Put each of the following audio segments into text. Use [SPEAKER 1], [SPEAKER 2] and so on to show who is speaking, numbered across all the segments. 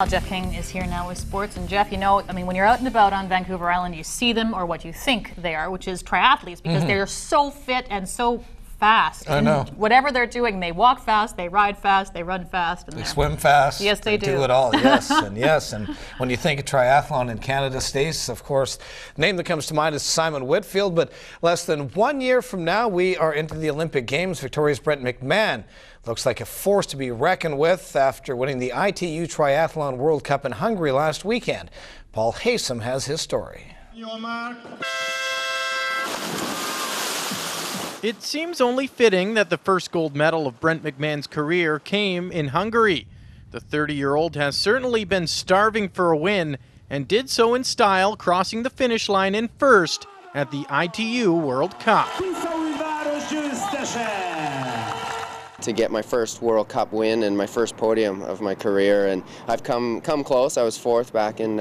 [SPEAKER 1] Jeff King is here now with sports. And Jeff, you know, I mean, when you're out and about on Vancouver Island, you see them, or what you think they are, which is triathletes, because they're so fit and so fast.
[SPEAKER 2] I know.
[SPEAKER 1] Whatever they're doing, they walk fast, they ride fast, they run fast. And
[SPEAKER 2] they swim fast.
[SPEAKER 1] Yes, they
[SPEAKER 2] do it all, yes. And when you think of triathlon in Canada States, of course, the name that comes to mind is Simon Whitfield. But less than 1 year from now, we are into the Olympic Games. Victoria's Brent McMahon looks like a force to be reckoned with after winning the ITU Triathlon World Cup in Hungary last weekend. Paul Haysom has his story.
[SPEAKER 3] It seems only fitting that the first gold medal of Brent McMahon's career came in Hungary. The 30-year-old has certainly been starving for a win and did so in style, crossing the finish line in first at the ITU World Cup.
[SPEAKER 4] To get my first World Cup win and my first podium of my career, and I've come close. I was fourth back in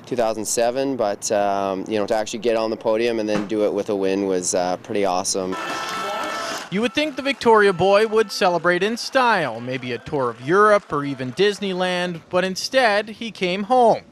[SPEAKER 4] 2007, but you know, to actually get on the podium and then do it with a win was pretty awesome.
[SPEAKER 3] You would think the Victoria boy would celebrate in style, maybe a tour of Europe or even Disneyland, but instead he came home.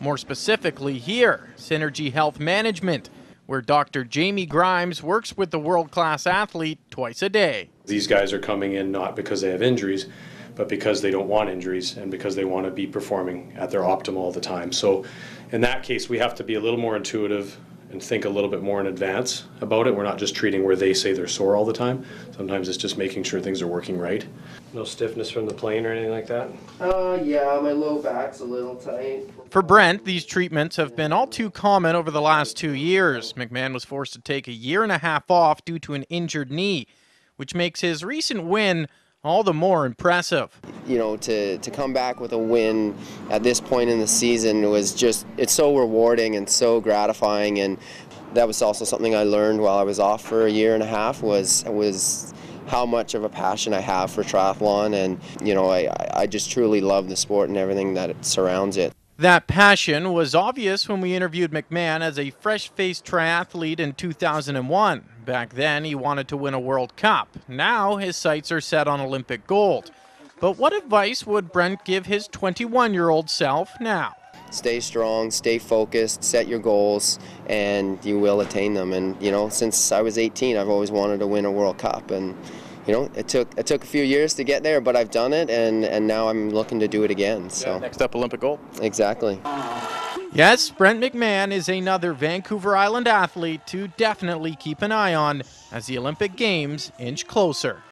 [SPEAKER 3] More specifically here, Synergy Health Management, where Dr. Jamie Grimes works with the world-class athlete twice a day.
[SPEAKER 5] These guys are coming in not because they have injuries, but because they don't want injuries and because they want to be performing at their optimal all the time. So in that case, we have to be a little more intuitive and think a little bit more in advance about it. We're not just treating where they say they're sore all the time. Sometimes it's just making sure things are working right. No stiffness from the plane or anything like that?
[SPEAKER 4] Yeah, my low back's a little tight.
[SPEAKER 3] For Brent, these treatments have been all too common over the last 2 years. McMahon was forced to take a year and a half off due to an injured knee, which makes his recent win all the more impressive.
[SPEAKER 4] You know, to come back with a win at this point in the season was just, it's so rewarding and so gratifying, and that was also something I learned while I was off for a year and a half was how much of a passion I have for triathlon, and you know, I just truly love the sport and everything that it surrounds it.
[SPEAKER 3] That passion was obvious when we interviewed McMahon as a fresh-faced triathlete in 2001. Back then, he wanted to win a World Cup. Now, his sights are set on Olympic gold. But what advice would Brent give his 21-year-old self now?
[SPEAKER 4] Stay strong, stay focused, set your goals, and you will attain them. And you know, since I was 18, I've always wanted to win a World Cup, and you know, it took a few years to get there, but I've done it, and now I'm looking to do it again. So
[SPEAKER 3] yeah, next up, Olympic gold.
[SPEAKER 4] Exactly.
[SPEAKER 3] Yes, Brent McMahon is another Vancouver Island athlete to definitely keep an eye on as the Olympic Games inch closer.